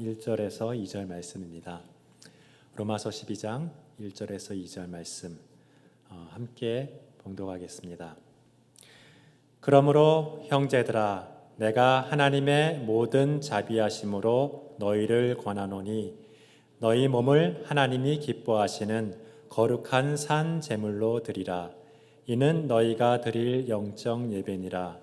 1절에서 2절 말씀입니다. 로마서 12장 1절에서 2절 말씀 함께 봉독하겠습니다. 그러므로 형제들아, 내가 하나님의 모든 자비하심으로 너희를 권하노니 너희 몸을 하나님이 기뻐하시는 거룩한 산 제물로 드리라. 이는 너희가 드릴 영적 예배니라.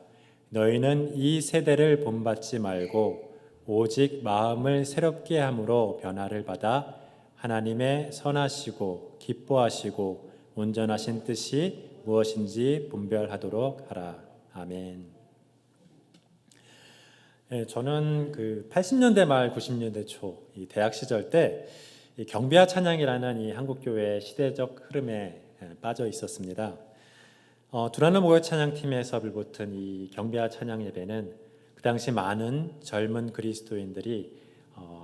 너희는 이 세대를 본받지 말고 오직 마음을 새롭게 함으로 변화를 받아 하나님의 선하시고 기뻐하시고 온전하신 뜻이 무엇인지 분별하도록 하라. 아멘. 저는 80년대 말 90년대 초 이 대학 시절 때 이 경배와 찬양이라는 이 한국교회 시대적 흐름에 빠져 있었습니다. 두란노 목요 찬양팀에서 불붙은 이 경배와 찬양 예배는 그 당시 많은 젊은 그리스도인들이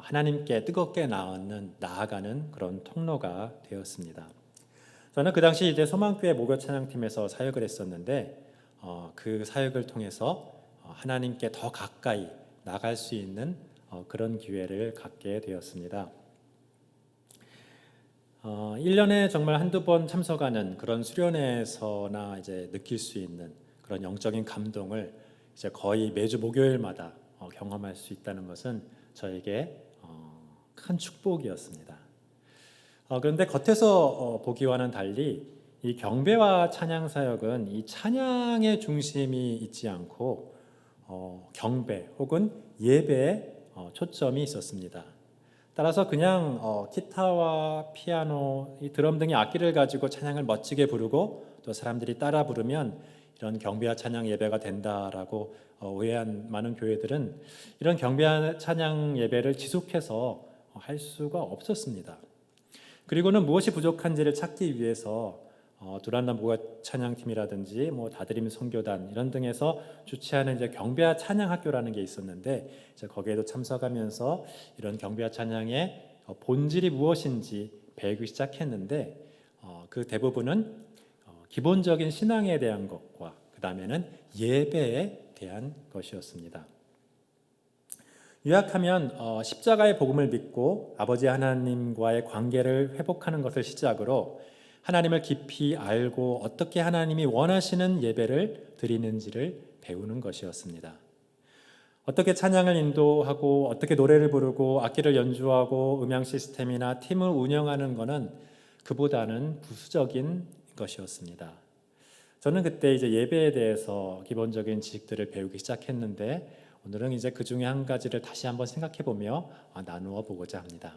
하나님께 뜨겁게 나아가는 그런 통로가 되었습니다. 저는 그 당시 이제 소망교회 목요 찬양팀에서 사역을 했었는데 그 사역을 통해서 하나님께 더 가까이 나갈 수 있는 그런 기회를 갖게 되었습니다. 1년에 정말 한두 번 참석하는 그런 수련회에서나 이제 느낄 수 있는 그런 영적인 감동을 이제 거의 매주 목요일마다 경험할 수 있다는 것은 저에게 큰 축복이었습니다. 그런데 겉에서 보기와는 달리 이 경배와 찬양 사역은 이 찬양의 중심이 있지 않고 경배 혹은 예배에 초점이 있었습니다. 따라서 그냥 기타와 피아노, 이 드럼 등의 악기를 가지고 찬양을 멋지게 부르고 또 사람들이 따라 부르면 이런 경배와 찬양 예배가 된다라고 오해한 많은 교회들은 이런 경배와 찬양 예배를 지속해서 할 수가 없었습니다. 그리고는 무엇이 부족한지를 찾기 위해서 두란노 목요 찬양팀이라든지 다드림 선교단 이런 등에서 주최하는 이제 경배와 찬양 학교라는 게 있었는데 이제 거기에도 참석하면서 이런 경배와 찬양의 본질이 무엇인지 배우기 시작했는데 그 대부분은 기본적인 신앙에 대한 것과 그 다음에는 예배에 대한 것이었습니다. 요약하면 십자가의 복음을 믿고 아버지 하나님과의 관계를 회복하는 것을 시작으로 하나님을 깊이 알고 어떻게 하나님이 원하시는 예배를 드리는지를 배우는 것이었습니다. 어떻게 찬양을 인도하고 어떻게 노래를 부르고 악기를 연주하고 음향 시스템이나 팀을 운영하는 것은 그보다는 부수적인 것이었습니다. 저는 그때 이제 예배에 대해서 기본적인 지식들을 배우기 시작했는데 오늘은 이제 그 중에 한 가지를 다시 한번 생각해 보며 나누어 보고자 합니다.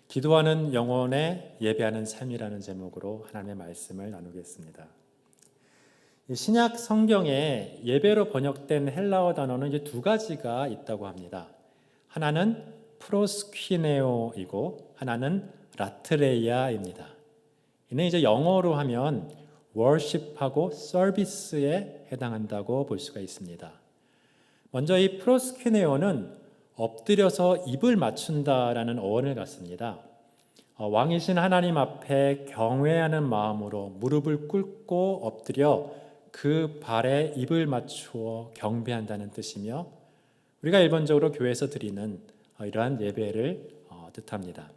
기도하는 영혼에 예배하는 삶이라는 제목으로 하나님의 말씀을 나누겠습니다. 신약 성경에 예배로 번역된 헬라어 단어는 이제 두 가지가 있다고 합니다. 하나는 프로스퀴네오이고 하나는 라트레이아입니다. 이는 이제 영어로 하면 worship하고 service에 해당한다고 볼 수가 있습니다. 먼저 이 프로스퀴네오는 엎드려서 입을 맞춘다라는 어원을 갖습니다. 왕이신 하나님 앞에 경외하는 마음으로 무릎을 꿇고 엎드려 그 발에 입을 맞추어 경배한다는 뜻이며 우리가 일반적으로 교회에서 드리는 이러한 예배를 뜻합니다.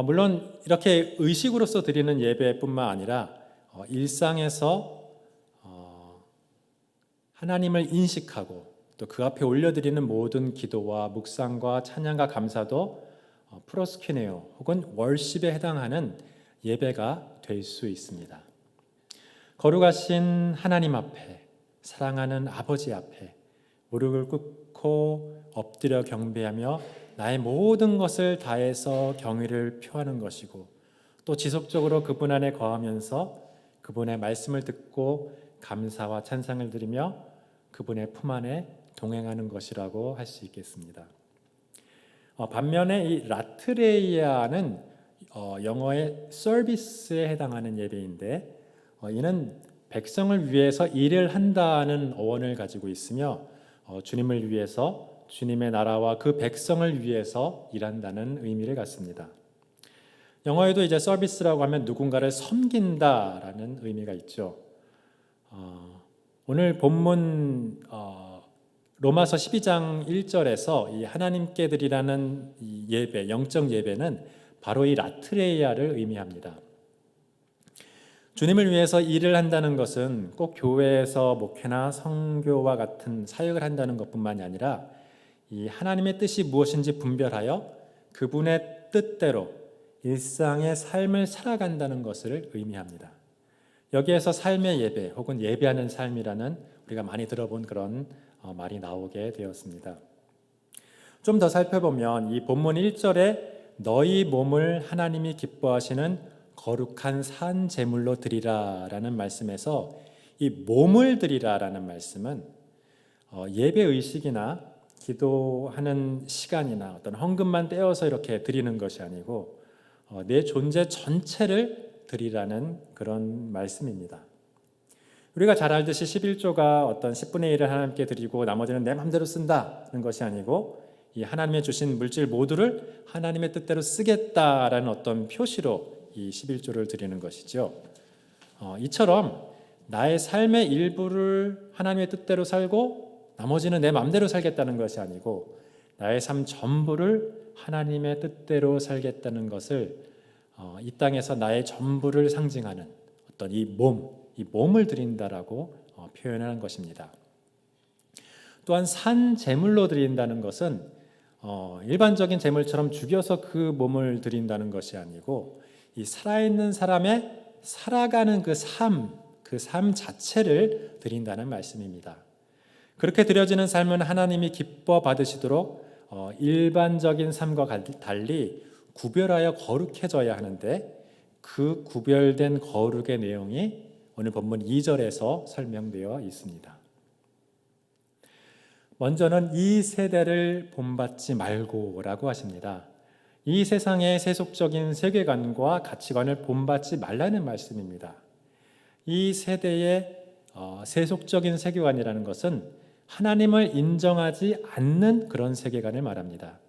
물론 이렇게 의식으로서 드리는 예배뿐만 아니라 일상에서 하나님을 인식하고 또 그 앞에 올려드리는 모든 기도와 묵상과 찬양과 감사도 프로스퀴네오 혹은 월십에 해당하는 예배가 될 수 있습니다. 거룩하신 하나님 앞에, 사랑하는 아버지 앞에 무릎을 꿇고 엎드려 경배하며 나의 모든 것을 다해서 경의를 표하는 것이고 또 지속적으로 그분 안에 거하면서 그분의 말씀을 듣고 감사와 찬상을 드리며 그분의 품 안에 동행하는 것이라고 할 수 있겠습니다. 반면에 이 라트레이아는 영어의 서비스에 해당하는 예배인데 이는 백성을 위해서 일을 한다는 어원을 가지고 있으며 주님을 위해서 주님의 나라와 그 백성을 위해서 일한다는 의미를 갖습니다. 영어에도 이제 서비스라고 하면 누군가를 섬긴다라는 의미가 있죠. 오늘 본문로 로마서 12장 1절에서 이 하나님께 드리라는 이 예배, 영적 예배는 바로 이 라트레이아를 의미합니다. 주님을 위해서 일을 한다는 것은 꼭 교회에서 목회나 선교와 같은 사역을 한다는 것뿐만이 아니라 이 하나님의 뜻이 무엇인지 분별하여 그분의 뜻대로 일상의 삶을 살아간다는 것을 의미합니다. 여기에서 삶의 예배 혹은 예배하는 삶이라는 우리가 많이 들어본 그런 말이 나오게 되었습니다. 좀 더 살펴보면 이 본문 1절에 너희 몸을 하나님이 기뻐하시는 거룩한 산 제물로 드리라라는 말씀에서 이 몸을 드리라라는 말씀은 예배 의식이나 기도하는 시간이나 어떤 헌금만 떼어서 이렇게 드리는 것이 아니고 내 존재 전체를 드리라는 그런 말씀입니다. 우리가 잘 알듯이 11조가 어떤 10분의 1을 하나님께 드리고 나머지는 내 마음대로 쓴다는 것이 아니고 이 하나님의 주신 물질 모두를 하나님의 뜻대로 쓰겠다라는 어떤 표시로 이 11조를 드리는 것이죠. 이처럼 나의 삶의 일부를 하나님의 뜻대로 살고 나머지는 내 마음대로 살겠다는 것이 아니고 나의 삶 전부를 하나님의 뜻대로 살겠다는 것을 이 땅에서 나의 전부를 상징하는 어떤 이 몸을 드린다라고 표현하는 것입니다. 또한 산 제물로 드린다는 것은 일반적인 제물처럼 죽여서 그 몸을 드린다는 것이 아니고 이 살아있는 사람의 살아가는 그 삶 자체를 드린다는 말씀입니다. 그렇게 드려지는 삶은 하나님이 기뻐 받으시도록 일반적인 삶과 달리 구별하여 거룩해져야 하는데 그 구별된 거룩의 내용이 오늘 본문 2절에서 설명되어 있습니다. 먼저는 이 세대를 본받지 말고라고 하십니다. 이 세상의 세속적인 세계관과 가치관을 본받지 말라는 말씀입니다. 이 세대의 세속적인 세계관이라는 것은 하나님을 인정하지 않는 그런 세계관을 말합니다.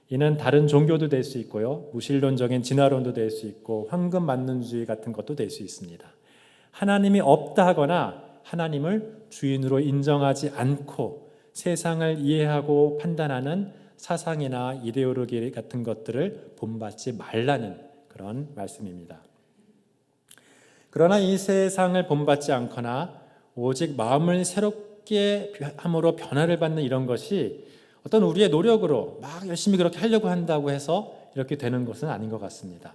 이는 다른 종교도 될 수 있고요, 무신론적인 진화론도 될 수 있고 황금만능주의 같은 것도 될 수 있습니다. 하나님이 없다 하거나 하나님을 주인으로 인정하지 않고 세상을 이해하고 판단하는 사상이나 이데올로기 같은 것들을 본받지 말라는 그런 말씀입니다. 그러나 이 세상을 본받지 않거나 오직 마음을 새롭게 함으로 변화를 받는 이런 것이 어떤 우리의 노력으로 막 열심히 그렇게 하려고 한다고 해서 이렇게 되는 것은 아닌 것 같습니다.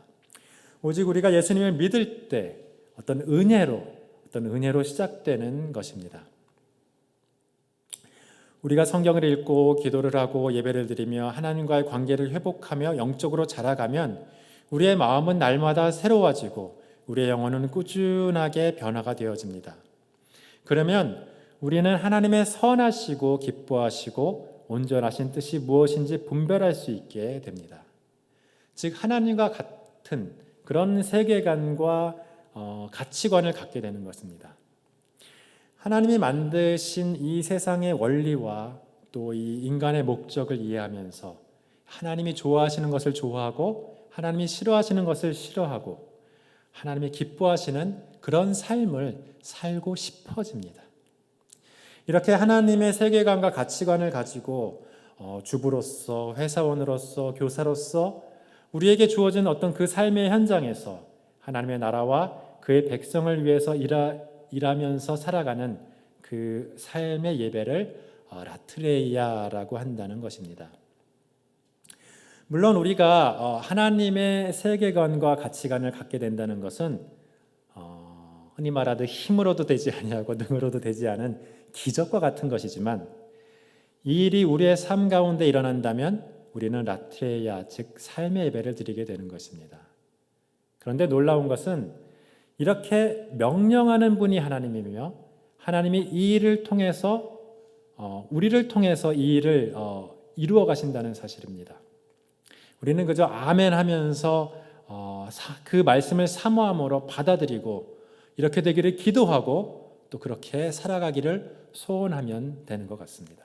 오직 우리가 예수님을 믿을 때 어떤 은혜로 시작되는 것입니다. 우리가 성경을 읽고 기도를 하고 예배를 드리며 하나님과의 관계를 회복하며 영적으로 자라가면 우리의 마음은 날마다 새로워지고 우리의 영혼은 꾸준하게 변화가 되어집니다. 그러면 우리는 하나님의 선하시고 기뻐하시고 온전하신 뜻이 무엇인지 분별할 수 있게 됩니다. 즉 하나님과 같은 그런 세계관과 가치관을 갖게 되는 것입니다. 하나님이 만드신 이 세상의 원리와 또 이 인간의 목적을 이해하면서 하나님이 좋아하시는 것을 좋아하고 하나님이 싫어하시는 것을 싫어하고 하나님이 기뻐하시는 그런 삶을 살고 싶어집니다. 이렇게 하나님의 세계관과 가치관을 가지고 주부로서, 회사원으로서, 교사로서 우리에게 주어진 어떤 그 삶의 현장에서 하나님의 나라와 그의 백성을 위해서 일하면서 살아가는 그 삶의 예배를 라트레이아라고 한다는 것입니다. 물론 우리가 하나님의 세계관과 가치관을 갖게 된다는 것은 흔히 말하듯 힘으로도 되지 아니하고 능으로도 되지 않은 기적과 같은 것이지만 이 일이 우리의 삶 가운데 일어난다면 우리는 라트레이아, 즉 삶의 예배를 드리게 되는 것입니다. 그런데 놀라운 것은 이렇게 명령하는 분이 하나님이며 하나님이 이 일을 통해서 우리를 통해서 이 일을 이루어 가신다는 사실입니다. 우리는 그저 아멘 하면서 그 말씀을 사모함으로 받아들이고 이렇게 되기를 기도하고 또 그렇게 살아가기를 소원하면 되는 것 같습니다.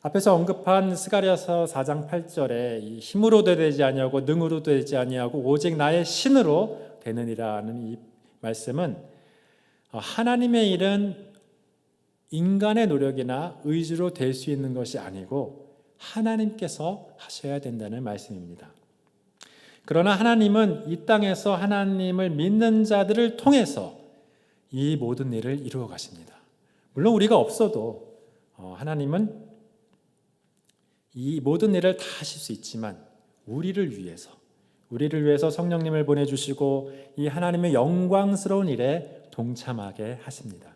앞에서 언급한 스가랴서 4장 8절에 힘으로도 되지 아니하고 능으로도 되지 아니하고 오직 나의 신으로 되느니라는 이 말씀은 하나님의 일은 인간의 노력이나 의지로 될 수 있는 것이 아니고 하나님께서 하셔야 된다는 말씀입니다. 그러나 하나님은 이 땅에서 하나님을 믿는 자들을 통해서 이 모든 일을 이루어 가십니다. 물론 우리가 없어도 하나님은 이 모든 일을 다 하실 수 있지만 우리를 위해서 성령님을 보내주시고 이 하나님의 영광스러운 일에 동참하게 하십니다.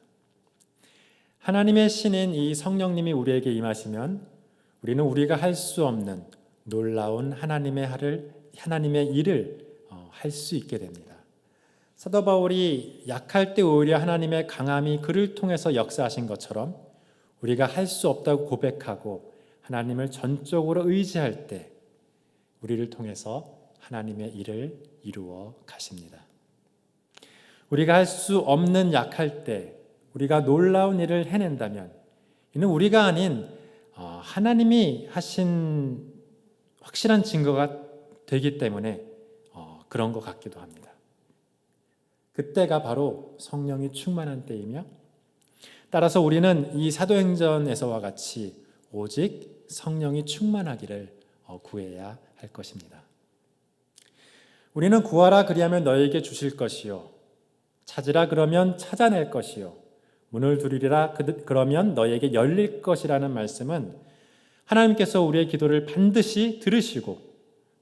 하나님의 신인 이 성령님이 우리에게 임하시면 우리는 우리가 할 수 없는 놀라운 하나님의 일을 할 수 있게 됩니다. 사도 바울이 약할 때 오히려 하나님의 강함이 그를 통해서 역사하신 것처럼 우리가 할 수 없다고 고백하고 하나님을 전적으로 의지할 때 우리를 통해서 하나님의 일을 이루어 가십니다. 우리가 할 수 없는 약할 때 우리가 놀라운 일을 해낸다면 이는 우리가 아닌 하나님이 하신 확실한 증거가 되기 때문에 그런 것 같기도 합니다. 그때가 바로 성령이 충만한 때이며 따라서 우리는 이 사도행전에서와 같이 오직 성령이 충만하기를 구해야 할 것입니다. 우리는 구하라 그리하면 너에게 주실 것이요 찾으라 그러면 찾아낼 것이요 문을 두드리라 그러면 너에게 열릴 것이라는 말씀은 하나님께서 우리의 기도를 반드시 들으시고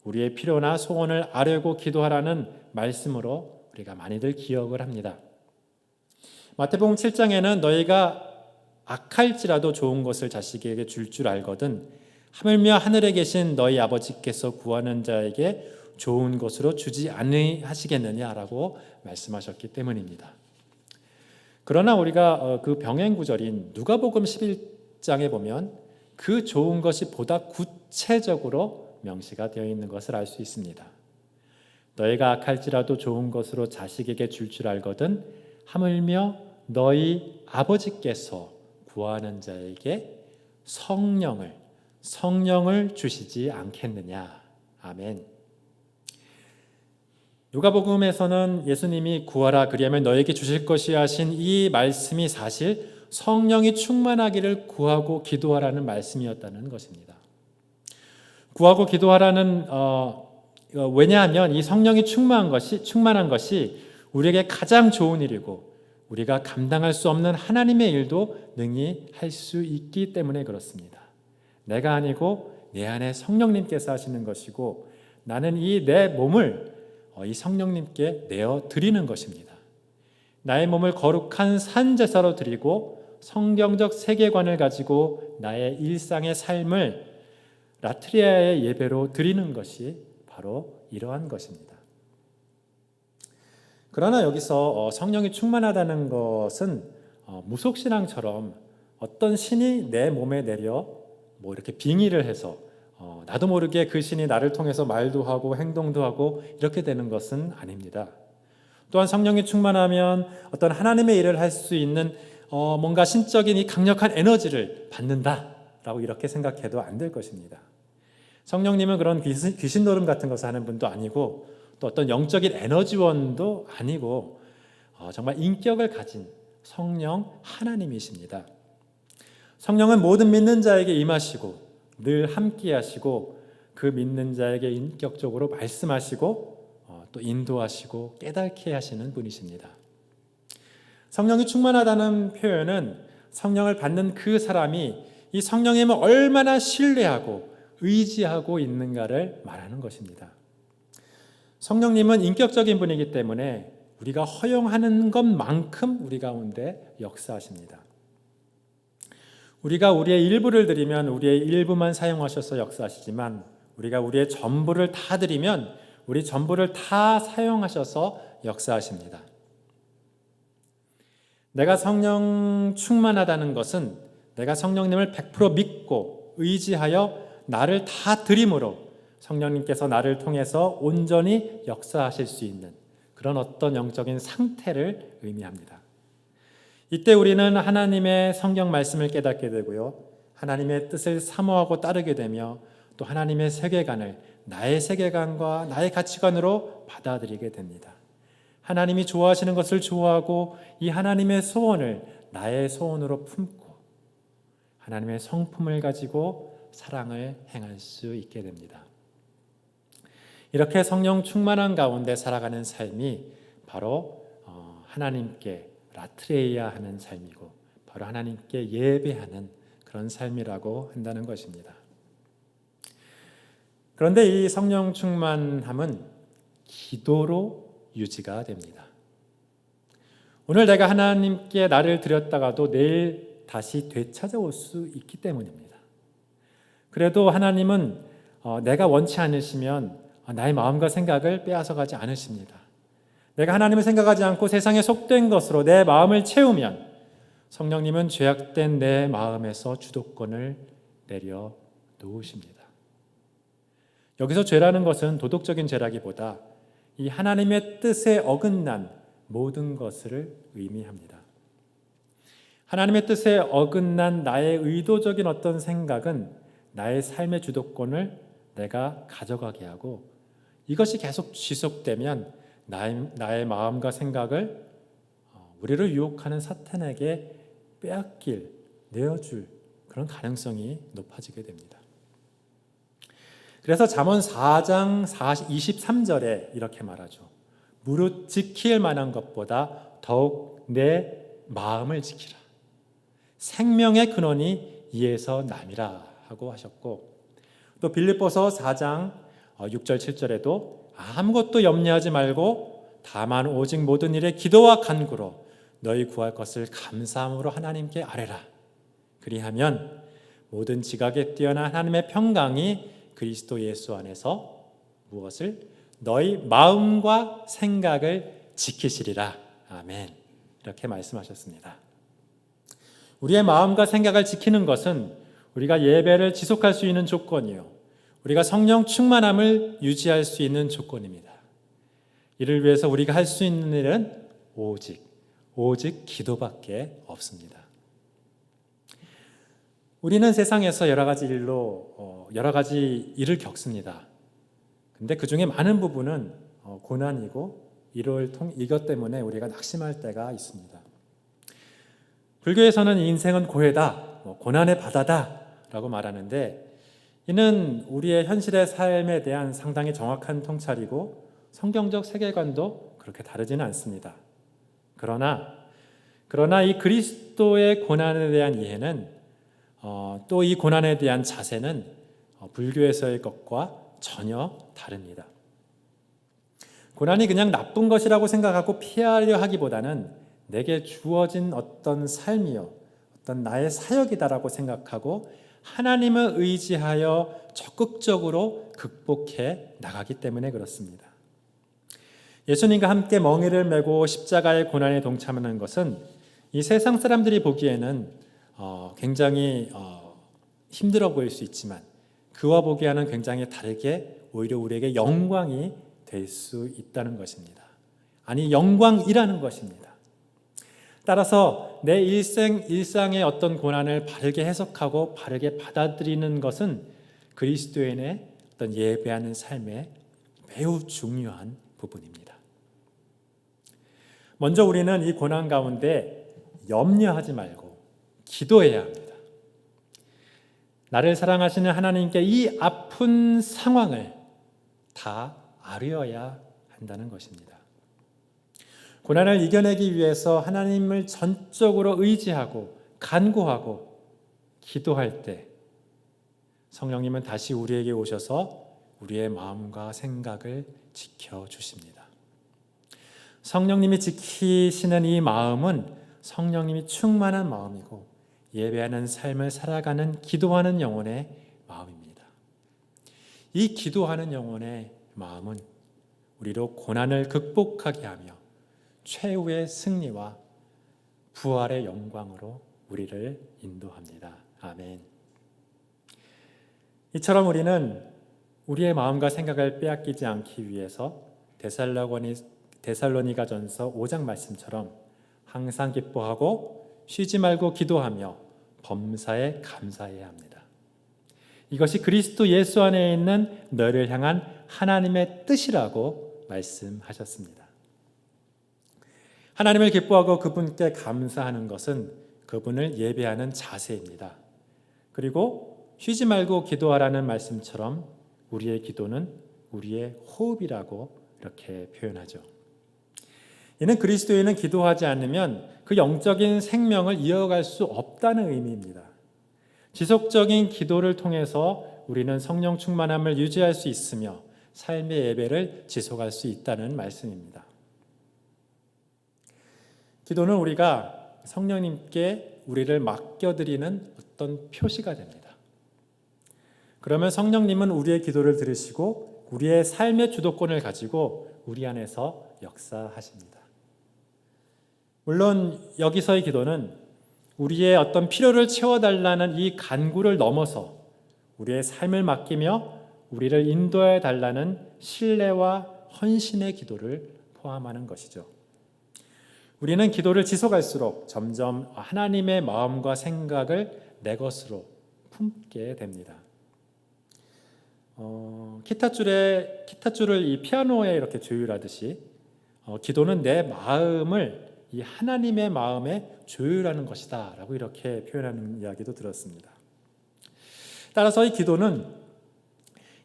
우리의 필요나 소원을 아뢰고 기도하라는 말씀으로 우리가 많이들 기억을 합니다. 마태복음 7장에는 너희가 악할지라도 좋은 것을 자식에게 줄 줄 알거든 하물며 하늘에 계신 너희 아버지께서 구하는 자에게 좋은 것으로 주지 아니하시겠느냐라고 말씀하셨기 때문입니다. 그러나 우리가 그 병행 구절인 누가복음 11장에 보면 그 좋은 것이 보다 구체적으로 명시가 되어 있는 것을 알 수 있습니다. 너희가 악할지라도 좋은 것으로 자식에게 줄 줄 알거든 하물며 너희 아버지께서 구하는 자에게 성령을 주시지 않겠느냐. 아멘. 누가복음에서는 예수님이 구하라 그리하면 너에게 주실 것이야 하신 이 말씀이 사실 성령이 충만하기를 구하고 기도하라는 말씀이었다는 것입니다. 구하고 기도하라는 왜냐하면 이 성령이 충만한 것이 우리에게 가장 좋은 일이고 우리가 감당할 수 없는 하나님의 일도 능히 할 수 있기 때문에 그렇습니다. 내가 아니고 내 안에 성령님께서 하시는 것이고 나는 내 몸을 이 성령님께 내어 드리는 것입니다. 나의 몸을 거룩한 산제사로 드리고 성경적 세계관을 가지고 나의 일상의 삶을 라트리아의 예배로 드리는 것이 바로 이러한 것입니다. 그러나 여기서 성령이 충만하다는 것은 무속신앙처럼 어떤 신이 내 몸에 내려 이렇게 빙의를 해서 나도 모르게 그 신이 나를 통해서 말도 하고 행동도 하고 이렇게 되는 것은 아닙니다. 또한 성령이 충만하면 어떤 하나님의 일을 할 수 있는 뭔가 신적인 이 강력한 에너지를 받는다라고 이렇게 생각해도 안 될 것입니다. 성령님은 그런 귀신 노름 같은 것을 하는 분도 아니고 또 어떤 영적인 에너지원도 아니고 정말 인격을 가진 성령 하나님이십니다. 성령은 모든 믿는 자에게 임하시고 늘 함께 하시고 그 믿는 자에게 인격적으로 말씀하시고 또 인도하시고 깨닫게 하시는 분이십니다. 성령이 충만하다는 표현은 성령을 받는 그 사람이 이 성령님을 얼마나 신뢰하고 의지하고 있는가를 말하는 것입니다. 성령님은 인격적인 분이기 때문에 우리가 허용하는 것만큼 우리 가운데 역사하십니다. 우리가 우리의 일부를 드리면 우리의 일부만 사용하셔서 역사하시지만 우리가 우리의 전부를 다 드리면 우리 전부를 다 사용하셔서 역사하십니다. 내가 성령 충만하다는 것은 내가 성령님을 100% 믿고 의지하여 나를 다 드림으로 성령님께서 나를 통해서 온전히 역사하실 수 있는 그런 어떤 영적인 상태를 의미합니다. 이때 우리는 하나님의 성경 말씀을 깨닫게 되고요. 하나님의 뜻을 사모하고 따르게 되며 또 하나님의 세계관을 나의 세계관과 나의 가치관으로 받아들이게 됩니다. 하나님이 좋아하시는 것을 좋아하고 이 하나님의 소원을 나의 소원으로 품고 하나님의 성품을 가지고 사랑을 행할 수 있게 됩니다. 이렇게 성령 충만한 가운데 살아가는 삶이 바로 하나님께 라트레이아 하는 삶이고 바로 하나님께 예배하는 그런 삶이라고 한다는 것입니다. 그런데 이 성령 충만함은 기도로 유지가 됩니다. 오늘 내가 하나님께 나를 드렸다가도 내일 다시 되찾아올 수 있기 때문입니다. 그래도 하나님은 내가 원치 않으시면 나의 마음과 생각을 빼앗아가지 않으십니다. 내가 하나님을 생각하지 않고 세상에 속된 것으로 내 마음을 채우면 성령님은 죄악된 내 마음에서 주도권을 내려놓으십니다. 여기서 죄라는 것은 도덕적인 죄라기보다 이 하나님의 뜻에 어긋난 모든 것을 의미합니다. 하나님의 뜻에 어긋난 나의 의도적인 어떤 생각은 나의 삶의 주도권을 내가 가져가게 하고 이것이 계속 지속되면 나의 마음과 생각을 우리를 유혹하는 사탄에게 빼앗길, 내어줄 그런 가능성이 높아지게 됩니다. 그래서 잠언 4장 23절에 이렇게 말하죠. 무릇 지킬 만한 것보다 더욱 내 마음을 지키라. 생명의 근원이 이에서 남이라 하고 하셨고 또 빌립보서 4장 6절 7절에도 아무것도 염려하지 말고 다만 오직 모든 일에 기도와 간구로 너희 구할 것을 감사함으로 하나님께 아뢰라. 그리하면 모든 지각에 뛰어난 하나님의 평강이 그리스도 예수 안에서 무엇을? 너희 마음과 생각을 지키시리라. 아멘. 이렇게 말씀하셨습니다. 우리의 마음과 생각을 지키는 것은 우리가 예배를 지속할 수 있는 조건이요, 우리가 성령 충만함을 유지할 수 있는 조건입니다. 이를 위해서 우리가 할 수 있는 일은 오직 기도밖에 없습니다. 우리는 세상에서 여러 가지 일을 겪습니다. 근데 그 중에 많은 부분은 고난이고 이것 때문에 우리가 낙심할 때가 있습니다. 불교에서는 인생은 고해다, 고난의 바다다 라고 말하는데 이는 우리의 현실의 삶에 대한 상당히 정확한 통찰이고 성경적 세계관도 그렇게 다르지는 않습니다. 그러나 이 그리스도의 고난에 대한 이해는 또 이 고난에 대한 자세는 불교에서의 것과 전혀 다릅니다. 고난이 그냥 나쁜 것이라고 생각하고 피하려 하기보다는 내게 주어진 어떤 삶이요, 어떤 나의 사역이다라고 생각하고 하나님을 의지하여 적극적으로 극복해 나가기 때문에 그렇습니다. 예수님과 함께 멍에를 메고 십자가의 고난에 동참하는 것은 이 세상 사람들이 보기에는 굉장히 힘들어 보일 수 있지만 그와 보기에는 굉장히 다르게 오히려 우리에게 영광이 될 수 있다는 것입니다. 아니, 영광이라는 것입니다. 따라서 내 일상의 어떤 고난을 바르게 해석하고 바르게 받아들이는 것은 그리스도인의 어떤 예배하는 삶의 매우 중요한 부분입니다. 먼저 우리는 이 고난 가운데 염려하지 말고 기도해야 합니다. 나를 사랑하시는 하나님께 이 아픈 상황을 다 아뢰어야 한다는 것입니다. 고난을 이겨내기 위해서 하나님을 전적으로 의지하고 간구하고 기도할 때 성령님은 다시 우리에게 오셔서 우리의 마음과 생각을 지켜주십니다. 성령님이 지키시는 이 마음은 성령님이 충만한 마음이고 예배하는 삶을 살아가는 기도하는 영혼의 마음입니다. 이 기도하는 영혼의 마음은 우리로 고난을 극복하게 하며 최후의 승리와 부활의 영광으로 우리를 인도합니다. 아멘. 이처럼 우리는 우리의 마음과 생각을 빼앗기지 않기 위해서 데살로니가전서 5장 말씀처럼 항상 기뻐하고 쉬지 말고 기도하며 범사에 감사해야 합니다. 이것이 그리스도 예수 안에 있는 너를 향한 하나님의 뜻이라고 말씀하셨습니다. 하나님을 기뻐하고 그분께 감사하는 것은 그분을 예배하는 자세입니다. 그리고 쉬지 말고 기도하라는 말씀처럼 우리의 기도는 우리의 호흡이라고 이렇게 표현하죠. 이는 그리스도인은 기도하지 않으면 그 영적인 생명을 이어갈 수 없다는 의미입니다. 지속적인 기도를 통해서 우리는 성령 충만함을 유지할 수 있으며 삶의 예배를 지속할 수 있다는 말씀입니다. 기도는 우리가 성령님께 우리를 맡겨드리는 어떤 표시가 됩니다. 그러면 성령님은 우리의 기도를 들으시고 우리의 삶의 주도권을 가지고 우리 안에서 역사하십니다. 물론 여기서의 기도는 우리의 어떤 필요를 채워달라는 이 간구를 넘어서 우리의 삶을 맡기며 우리를 인도해 달라는 신뢰와 헌신의 기도를 포함하는 것이죠. 우리는 기도를 지속할수록 점점 하나님의 마음과 생각을 내 것으로 품게 됩니다. 기타줄을 이 피아노에 이렇게 조율하듯이 기도는 내 마음을 이 하나님의 마음에 조율하는 것이다 라고 이렇게 표현하는 이야기도 들었습니다. 따라서 이 기도는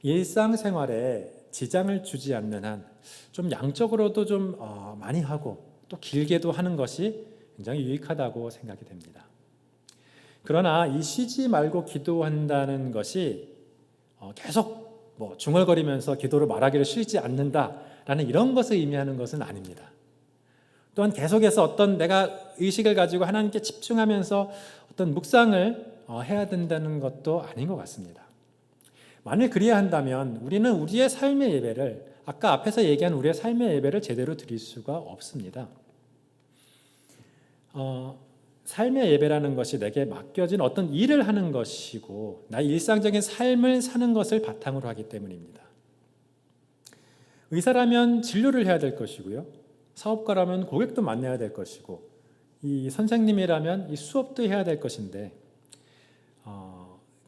일상생활에 지장을 주지 않는 한 좀 양적으로도 좀 많이 하고 또 길게도 하는 것이 굉장히 유익하다고 생각이 됩니다. 그러나 이 쉬지 말고 기도한다는 것이 계속 중얼거리면서 기도를 말하기를 쉬지 않는다라는 이런 것을 의미하는 것은 아닙니다. 또한 계속해서 어떤 내가 의식을 가지고 하나님께 집중하면서 어떤 묵상을 해야 된다는 것도 아닌 것 같습니다. 만일 그래야 한다면 우리는 우리의 삶의 예배를 아까 앞에서 얘기한 우리의 삶의 예배를 제대로 드릴 수가 없습니다. 삶의 예배라는 것이 내게 맡겨진 어떤 일을 하는 것이고 나의 일상적인 삶을 사는 것을 바탕으로 하기 때문입니다. 의사라면 진료를 해야 될 것이고요. 사업가라면 고객도 만나야 될 것이고 이 선생님이라면 이 수업도 해야 될 것인데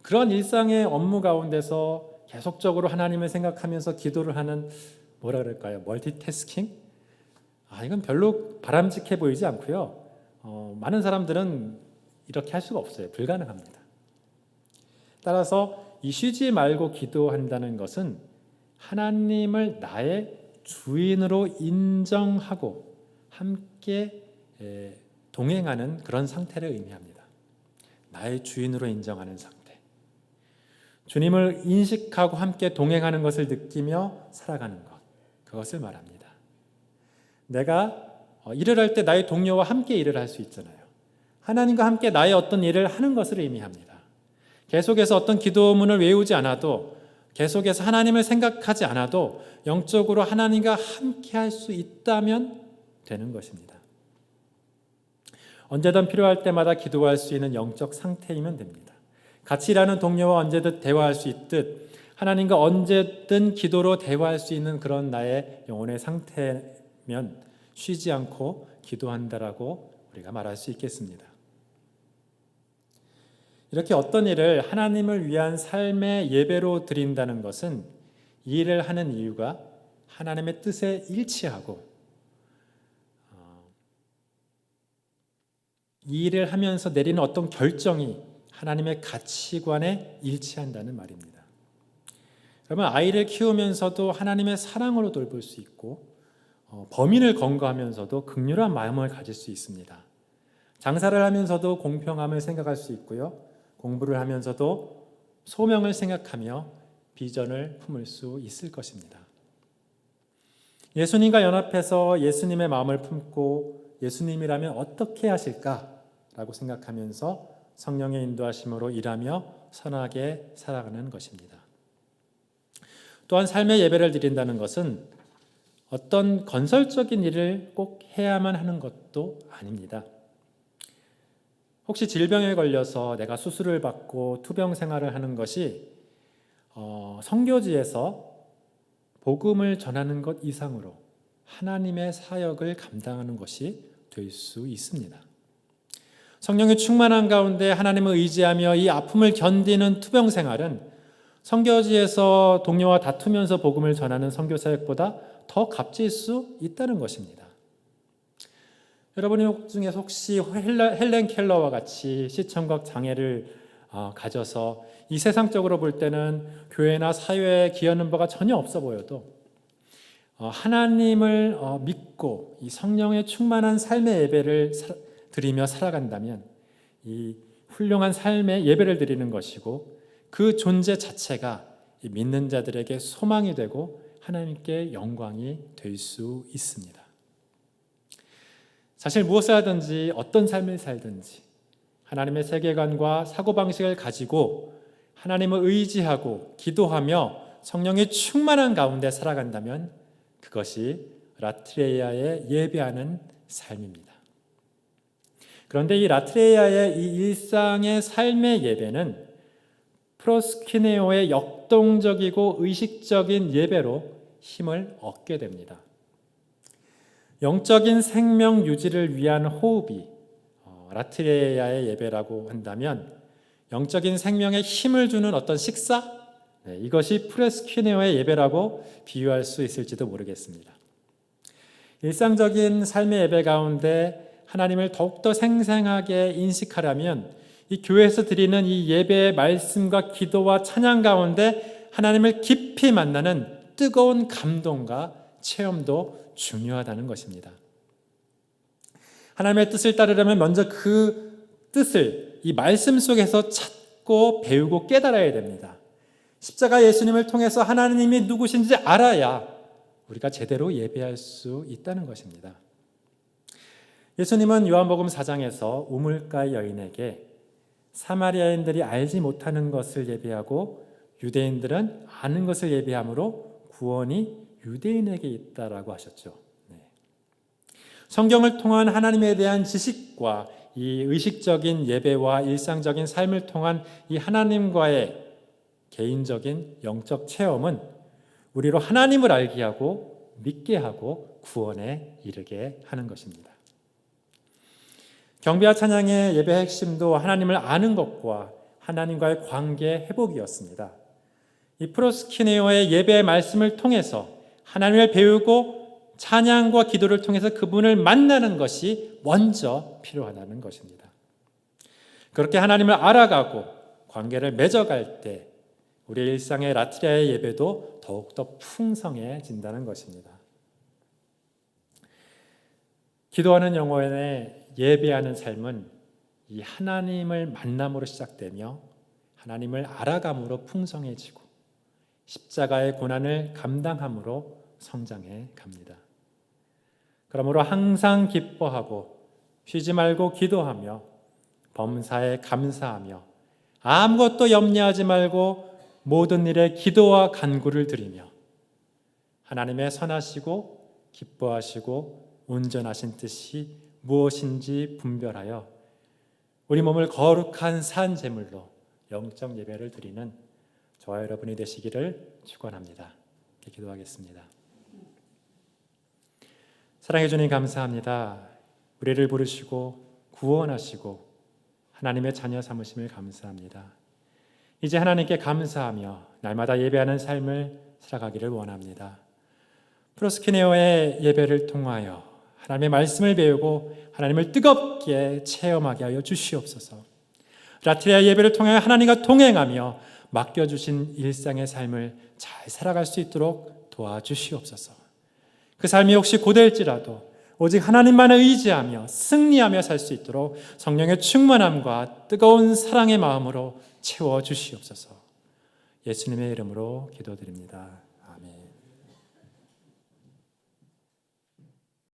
그런 일상의 업무 가운데서 계속적으로 하나님을 생각하면서 기도를 하는 뭐라 그럴까요? 멀티태스킹? 이건 별로 바람직해 보이지 않고요. 많은 사람들은 이렇게 할 수가 없어요. 불가능합니다. 따라서 이 쉬지 말고 기도한다는 것은 하나님을 나의 주인으로 인정하고 함께 동행하는 그런 상태를 의미합니다. 나의 주인으로 인정하는 상태. 주님을 인식하고 함께 동행하는 것을 느끼며 살아가는 것. 그것을 말합니다. 내가 일을 할 때 나의 동료와 함께 일을 할 수 있잖아요. 하나님과 함께 나의 어떤 일을 하는 것을 의미합니다. 계속해서 어떤 기도문을 외우지 않아도 계속해서 하나님을 생각하지 않아도 영적으로 하나님과 함께 할 수 있다면 되는 것입니다. 언제든 필요할 때마다 기도할 수 있는 영적 상태이면 됩니다. 같이 일하는 동료와 언제든 대화할 수 있듯 하나님과 언제든 기도로 대화할 수 있는 그런 나의 영혼의 상태면 쉬지 않고 기도한다라고 우리가 말할 수 있겠습니다. 이렇게 어떤 일을 하나님을 위한 삶의 예배로 드린다는 것은 이 일을 하는 이유가 하나님의 뜻에 일치하고 이 일을 하면서 내리는 어떤 결정이 하나님의 가치관에 일치한다는 말입니다. 그러면 아이를 키우면서도 하나님의 사랑으로 돌볼 수 있고 범인을 검거하면서도 긍휼한 마음을 가질 수 있습니다. 장사를 하면서도 공평함을 생각할 수 있고요. 공부를 하면서도 소명을 생각하며 비전을 품을 수 있을 것입니다. 예수님과 연합해서 예수님의 마음을 품고 예수님이라면 어떻게 하실까라고 생각하면서 성령의 인도하심으로 일하며 선하게 살아가는 것입니다. 또한 삶의 예배를 드린다는 것은 어떤 건설적인 일을 꼭 해야만 하는 것도 아닙니다. 혹시 질병에 걸려서 내가 수술을 받고 투병 생활을 하는 것이 선교지에서 복음을 전하는 것 이상으로 하나님의 사역을 감당하는 것이 될 수 있습니다. 성령의 충만한 가운데 하나님을 의지하며 이 아픔을 견디는 투병 생활은 선교지에서 동료와 다투면서 복음을 전하는 선교 사역보다 더 값질 수 있다는 것입니다. 여러분 중에서 혹시 헬렌 켈러와 같이 시청각 장애를 가져서 이 세상적으로 볼 때는 교회나 사회에 기여하는 바가 전혀 없어 보여도 하나님을 믿고 이 성령의 충만한 삶의 예배를 드리며 살아간다면 이 훌륭한 삶의 예배를 드리는 것이고 그 존재 자체가 이 믿는 자들에게 소망이 되고 하나님께 영광이 될 수 있습니다. 사실 무엇을 하든지 어떤 삶을 살든지 하나님의 세계관과 사고방식을 가지고 하나님을 의지하고 기도하며 성령의 충만한 가운데 살아간다면 그것이 라트레이아의 예배하는 삶입니다. 그런데 이 라트레이아의 이 일상의 삶의 예배는 프로스키네오의 역동적이고 의식적인 예배로 힘을 얻게 됩니다. 영적인 생명 유지를 위한 호흡이 라트레이아의 예배라고 한다면 영적인 생명에 힘을 주는 어떤 식사? 이것이 프로스키네오의 예배라고 비유할 수 있을지도 모르겠습니다. 일상적인 삶의 예배 가운데 하나님을 더욱더 생생하게 인식하려면 이 교회에서 드리는 이 예배의 말씀과 기도와 찬양 가운데 하나님을 깊이 만나는 뜨거운 감동과 체험도 중요하다는 것입니다. 하나님의 뜻을 따르려면 먼저 그 뜻을 이 말씀 속에서 찾고 배우고 깨달아야 됩니다. 십자가 예수님을 통해서 하나님이 누구신지 알아야 우리가 제대로 예배할 수 있다는 것입니다. 예수님은 요한복음 4장에서 우물가의 여인에게 사마리아인들이 알지 못하는 것을 예배하고 유대인들은 아는 것을 예배함으로 구원이 유대인에게 있다라고 하셨죠. 성경을 통한 하나님에 대한 지식과 이 의식적인 예배와 일상적인 삶을 통한 이 하나님과의 개인적인 영적 체험은 우리로 하나님을 알게 하고 믿게 하고 구원에 이르게 하는 것입니다. 경배와 찬양의 예배의 핵심도 하나님을 아는 것과 하나님과의 관계 회복이었습니다. 이 프로스키네오의 예배의 말씀을 통해서 하나님을 배우고 찬양과 기도를 통해서 그분을 만나는 것이 먼저 필요하다는 것입니다. 그렇게 하나님을 알아가고 관계를 맺어갈 때 우리의 일상의 라트레아의 예배도 더욱더 풍성해진다는 것입니다. 기도하는 영혼의 예배하는 삶은 이 하나님을 만남으로 시작되며 하나님을 알아감으로 풍성해지고 십자가의 고난을 감당함으로 성장해 갑니다. 그러므로 항상 기뻐하고 쉬지 말고 기도하며 범사에 감사하며 아무것도 염려하지 말고 모든 일에 기도와 간구를 드리며 하나님의 선하시고 기뻐하시고 온전하신 뜻이 무엇인지 분별하여 우리 몸을 거룩한 산 제물로 영적 예배를 드리는 저와 여러분이 되시기를 축원합니다. 기도하겠습니다. 사랑해 주님 감사합니다. 우리를 부르시고 구원하시고 하나님의 자녀 삼으심을 감사합니다. 이제 하나님께 감사하며 날마다 예배하는 삶을 살아가기를 원합니다. 프로스키네오의 예배를 통하여 하나님의 말씀을 배우고 하나님을 뜨겁게 체험하게 하여 주시옵소서. 라트레아 예배를 통하여 하나님과 동행하며 맡겨주신 일상의 삶을 잘 살아갈 수 있도록 도와주시옵소서. 그 삶이 혹시 고될지라도 오직 하나님만을 의지하며 승리하며 살 수 있도록 성령의 충만함과 뜨거운 사랑의 마음으로 채워주시옵소서. 예수님의 이름으로 기도드립니다. 아멘.